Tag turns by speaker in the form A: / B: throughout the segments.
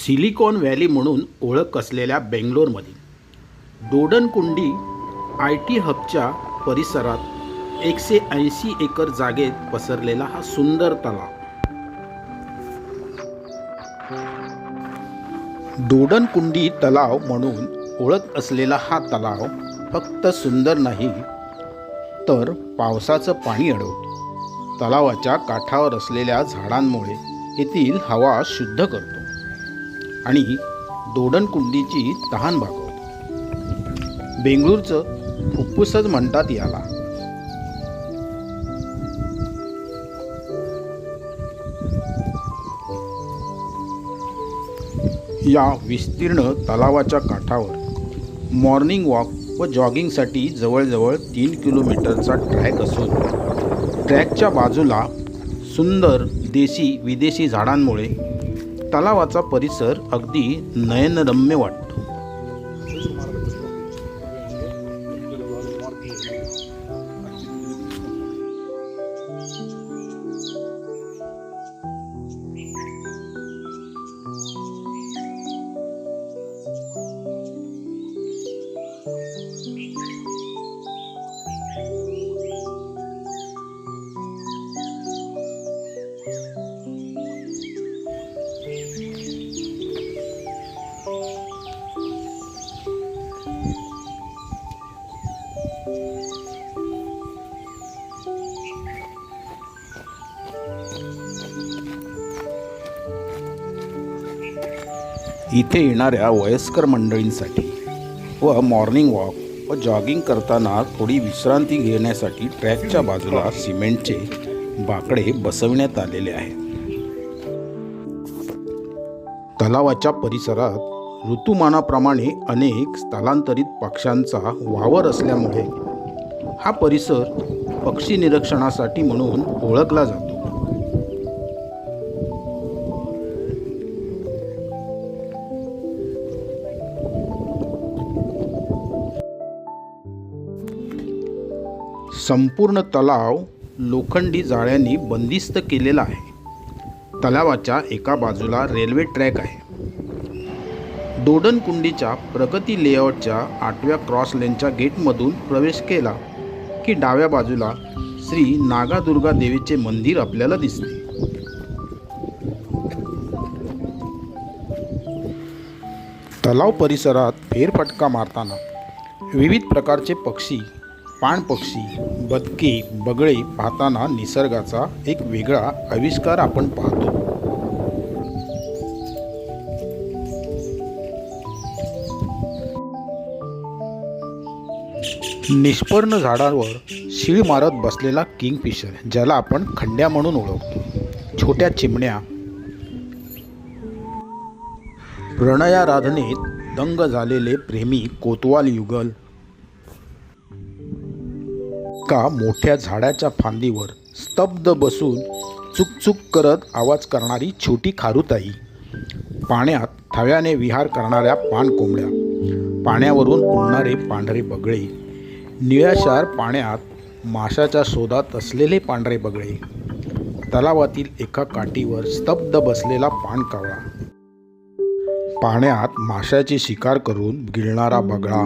A: Silicon valley म्हणून ओळख असलेल्या बेंगलोरमधील दोडनकुंडी आय टी हबच्या परिसरात 180 एकर जागेत पसरलेला हा सुंदर तलाव. दोडनकुंडी तलाव म्हणून ओळख असलेला हा तलाव फक्त सुंदर नाही तर पावसाचं पाणी अडवतो. तलावाच्या काठावर असलेल्या झाडांमुळे येथील हवा शुद्ध करतो आणि दोडनकुंडीची तहान भागवतो. बेंगळूरचं फुफ्फुसच म्हणतात याला. या विस्तीर्ण तलावाच्या काठावर मॉर्निंग वॉक व जॉगिंगसाठी जवळजवळ 3 किलोमीटरचा ट्रॅक असून ट्रॅकच्या बाजूला सुंदर देशी विदेशी झाडांमुळे तलावाचा परिसर अगदी नयनरम्य वाटतो. इथे येणाऱ्या वयस्कर मंडळींसाठी व मॉर्निंग वॉक व जॉगिंग करताना थोडी विश्रांती घेण्यासाठी ट्रॅकच्या बाजूला सिमेंटचे बाकडे बसविण्यात आलेले आहेत. तलावाच्या परिसरात ऋतुमानाप्रमाणे अनेक स्थलांतरित पक्ष्यांचा वावर असल्यामुळे हा परिसर पक्षी निरीक्षणासाठी म्हणून ओळखला जातो. संपूर्ण तलाव लोखंडी जाळ्यांनी बंदिस्त केलेला आहे. तलावाच्या एका बाजूला रेल्वे ट्रॅक आहे. दोडनकुंडीच्या प्रगती लेआउटच्या 8व्या क्रॉस लेनच्या गेटमधून प्रवेश केला की डाव्या बाजूला श्री नागादुर्गा देवीचे मंदिर आपल्याला दिसते. तलाव परिसरात फेरफटका मारताना विविध प्रकारचे पक्षी, पाणपक्षी, बदके, बगळे पाहताना निसर्गाचा एक वेगळा आविष्कार आपण पाहतो. निष्पर्ण झाडावर शीळ मारत बसलेला किंगफिशर, ज्याला आपण खंड्या म्हणून ओळखतो. छोट्या चिमण्या, प्रणयाराधनेत दंग झालेले प्रेमी कोतवाल युगल, का मोठ्या झाडाच्या फांदीवर स्तब्ध बसून चुकचुक करत आवाज करणारी छोटी खारुताई, पाण्यात थव्याने विहार करणाऱ्या पाणकोंबड्या, पाण्यावरून उडणारे पांढरे बगळे, निळ्याशार पाण्यात माशाच्या शोधात असलेले पांढरे बगळे, तलावातील एका काठीवर स्तब्ध बसलेला पाणकावळा, पाण्यात माशाची शिकार करून गिळणारा बगळा,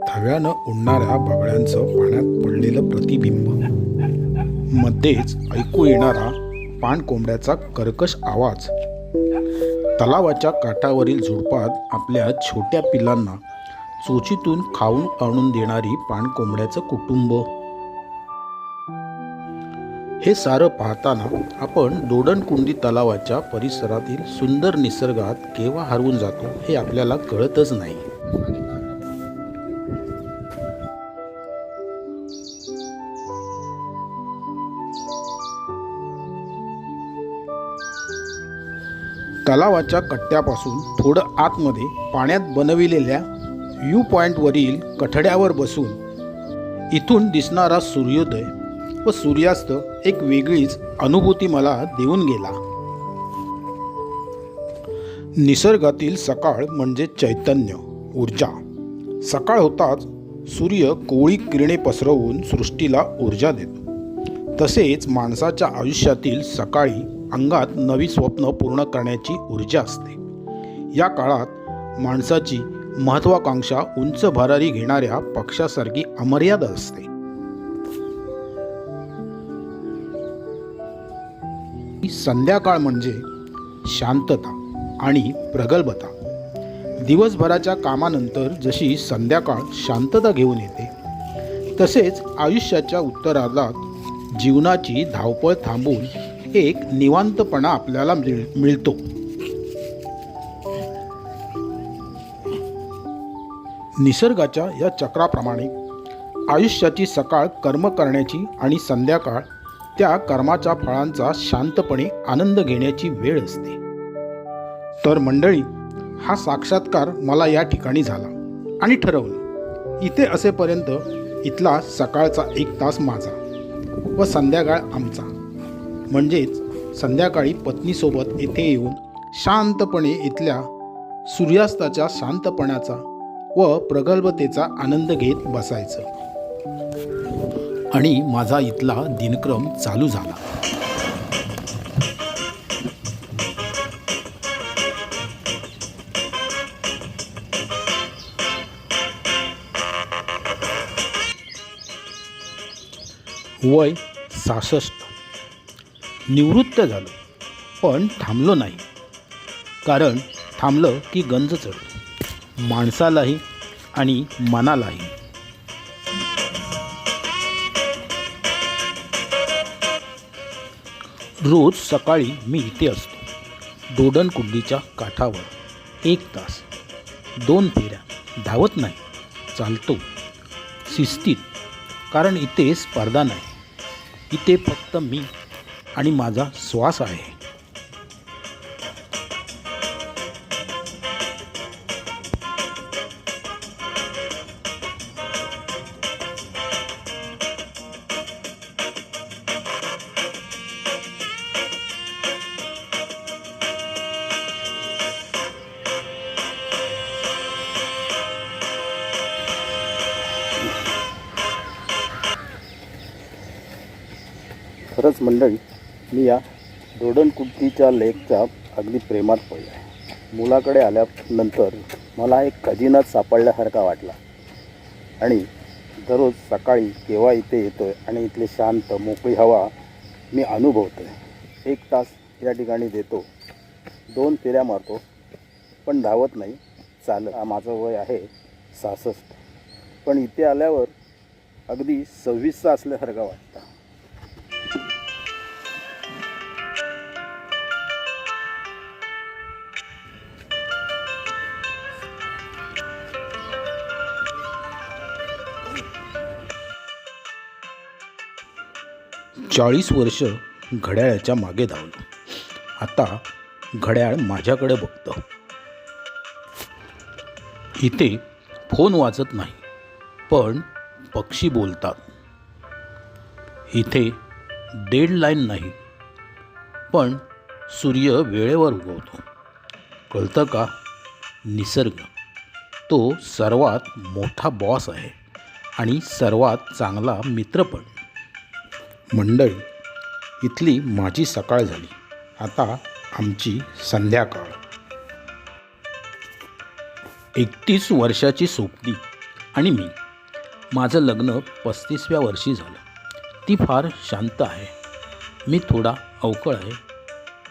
A: थव्यानं उडणाऱ्या बगळ्यांचं पाण्यात पडलेलं प्रतिबिंब, मध्येच ऐकू येणारा पाणकोंबड्याचा कर्कश आवाज, तलावाच्या काठावरील झुडपात आपल्या छोट्या पिलांना चोचीतून खाऊन आणून देणारी पाणकोंबड्याचं कुटुंब. हे सारं पाहताना आपण दोडनकुंडी तलावाच्या परिसरातील सुंदर निसर्गात केव्हा हरवून जातो हे आपल्याला कळतच नाही. तलावाच्या कट्ट्यापासून थोडं आतमध्ये पाण्यात बनविलेल्या व्ह्यू पॉईंटवरील कठड्यावर बसून इथून दिसणारा सूर्योदय व सूर्यास्त एक वेगळीच अनुभूती मला देऊन गेला. निसर्गातील सकाळ म्हणजे चैतन्य, ऊर्जा. सकाळ होताच सूर्य कोवळी किरणे पसरवून सृष्टीला ऊर्जा देतो. तसेच माणसाच्या आयुष्यातील सकाळी अंगात नवी स्वप्न पूर्ण करण्याची ऊर्जा असते. या काळात माणसाची महत्वाकांक्षा उंच भरारी घेणाऱ्या पक्षासारखी अमर्याद असते. संध्याकाळ म्हणजे शांतता आणि प्रगल्भता. दिवसभराच्या कामानंतर जशी संध्याकाळ शांतता घेऊन येते, तसेच आयुष्याच्या उत्तरार्धात जीवनाची धावपळ थांबून एक निवांतपणा आपल्याला मिळतो. निसर्गाच्या या चक्राप्रमाणे आयुष्याची सकाळ कर्म करण्याची आणि संध्याकाळ त्या कर्माच्या फळांचा शांतपणे आनंद घेण्याची वेळ असते. तर मंडळी, हा साक्षात्कार मला या ठिकाणी झाला आणि ठरवलं, इथे असेपर्यंत इथला सकाळचा 1 तास माझा व संध्याकाळ आमचा. म्हणजेच संध्याकाळी पत्नीसोबत इथे येऊन शांतपणे इथल्या सूर्यास्ताच्या शांतपणाचा व प्रगल्भतेचा आनंद घेत बसायचं आणि माझा इथला दिनक्रम चालू झाला. वय 66. निवृत्त झालो, पण थांबलो नाही. कारण थांबलं की गंज चढतो, माणसालाही आणि मनालाही. रोज सकाळी मी इथे असतो, दोडणकुंडीच्या काठावर. 1 तास, 2 फेऱ्या. धावत नाही, चालतो शिस्तीत. कारण इथे स्पर्धा नाही, इथे फक्त मी आणि माझा श्वास आहे.
B: खरंच मंडळी, मी या दोडणकुंडीच्या लेकच्या अगदी प्रेमात पडलो आहे. मुलाकडे आल्यानंतर मला एक खजिनाच सापडल्यासारखा वाटला आणि दररोज सकाळी केव्हा इथे येतो आहे आणि इथली शांत मोकळी हवा मी अनुभवतो आहे. 1 तास या ठिकाणी देतो, 2 फेऱ्या मारतो, पण धावत नाही, चालत. माझं वय आहे 66, पण इथे आल्यावर अगदी 26 असल्यासारखं वाटतं.
A: चाळीस वर्ष घड्याळाच्या मागे धावलो. आता घड्याळ माझ्याकडे बघतं. इथे फोन वाजत नाही, पण पक्षी बोलतात. इथे डेडलाईन नाही, पण सूर्य वेळेवर उगवतो. कळतं का? निसर्ग तो सर्वात मोठा बॉस आहे आणि सर्वात चांगला मित्र पण. मंडळी, इथली माझी सकाळ झाली, आता आमची संध्याकाळ. 31 वर्षाची सोबती आणि मी. माझं लग्न 35व्या वर्षी झालं. ती फार शांत आहे, मी थोडा अवकळ आहे,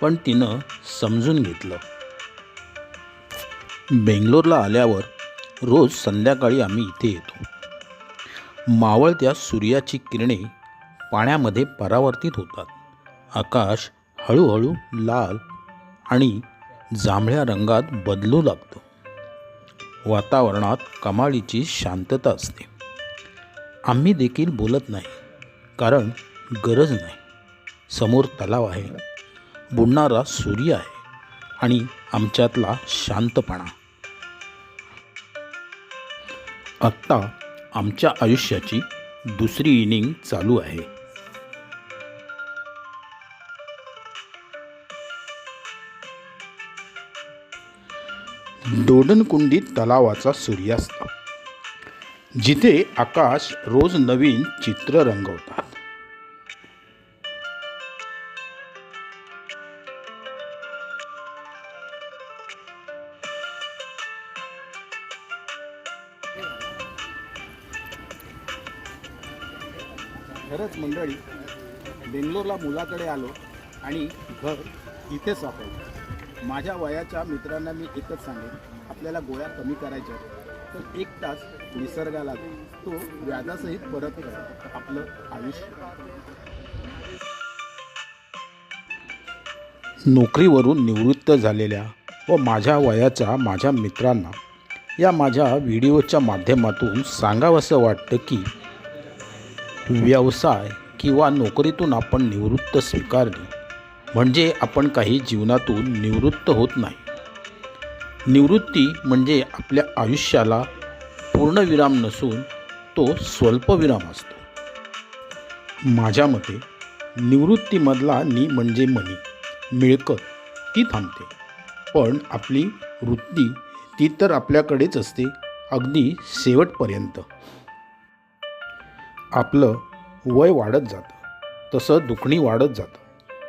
A: पण तिनं समजून घेतलं. बेंगलोरला आल्यावर रोज संध्याकाळी आम्ही इथे येतो. मावळत्या सूर्याची किरणे पाण्यामध्ये परावर्तित होतात. आकाश हळूहळू लाल आणि जांभळ्या रंगात बदलू लागतं. वातावरणात कमालीची शांतता असते. आम्ही देखील बोलत नाही, कारण गरज नाही. समोर तलाव आहे, बुडणारा सूर्य आहे आणि आमच्यातला शांतपणा. आत्ता आमच्या आयुष्याची दुसरी इनिंग चालू आहे. दोडणकुंडीत तलावाचा सूर्यास्त, जिथे आकाश रोज नवीन चित्र रंगवतात. खरंच मंडळी, बेंगलोरला मुलाकडे आलो आणि घर इथे सापडलं. माझ्या वयाच्या मित्रांना मी एकच सांगेन, आपल्याला गोळ्या कमी करायच्या तर 1 तास निसर्गाला दे. तो व्याजासहित परत करा आपलं आयुष्य. नोकरीवरून निवृत्त झालेल्या व माझ्या वयाच्या माझ्या मित्रांना या माझ्या व्हिडिओच्या माध्यमातून सांगावंसं वाटतं की व्यवसाय किंवा नोकरीतून आपण निवृत्त स्वीकारली म्हणजे आपण काही जीवनातून निवृत्त होत नाही. निवृत्ती म्हणजे आपल्या आयुष्याला पूर्णविराम नसून तो स्वल्पविराम असतो. माझ्या मते निवृत्तीमधला नि म्हणजे मनी, मिळकत ती थांबते, पण आपली वृत्ती ती तर आपल्याकडेच असते अगदी शेवटपर्यंत. आपलं वय वाढत जातं तसं दुखणी वाढत जातं,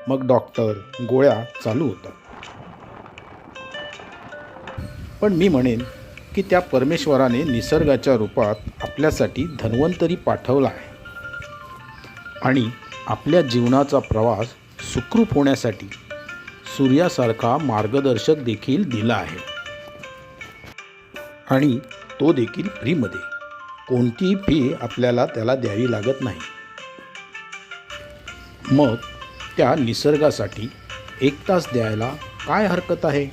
A: मग डॉक्टर गोळ्या चालू होतात. पण मी म्हणेन की त्या परमेश्वराने निसर्गाच्या रूपात आपल्यासाठी धन्वंतरी पाठवला आहे आणि आपल्या जीवनाचा प्रवास सुखरूप होण्यासाठी सूर्यासारखा मार्गदर्शक देखील दिला आहे आणि तो देखील फ्रीमध्ये. कोणतीही फी आपल्याला त्याला द्यावी लागत नाही. मग त्या निसर्गासाठी 1 तास द्यायला काय हरकत आहे?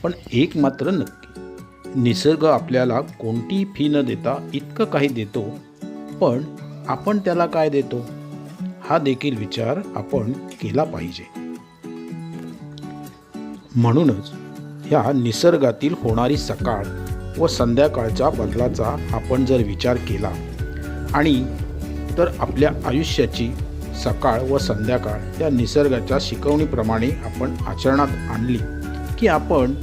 A: पण एक मात्र नक्की, निसर्ग आपल्याला कोणतीही फी न देता इतकं काही देतो, पण आपण त्याला काय देतो हा देखील विचार आपण केला पाहिजे. म्हणूनच ह्या निसर्गातील होणारी सकाळ व संध्याकाळच्या बदलाचा आपण जर विचार केला आणि तर आपल्या आयुष्याची सकाळ व संध्याकाळ त्या निसर्गाच्या शिकवणीप्रमाणे आपण आचरणात आणली की आपण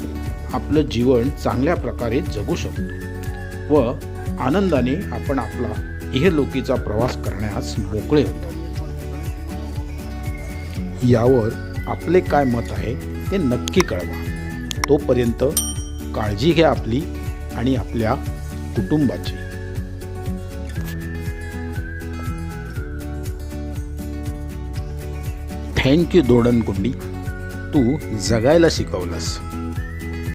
A: आपलं जीवन चांगल्या प्रकारे जगू शकतो व आनंदाने आपण आपला इहलोकीचा प्रवास करण्यास मोकळे होतो. यावर आपले काय मत आहे ते नक्की कळवा. तोपर्यंत काळजी घ्या आपली आणि आपल्या कुटुंबाची. थँक्यू दोडणकुंडी, तू जगायला शिकवलंस.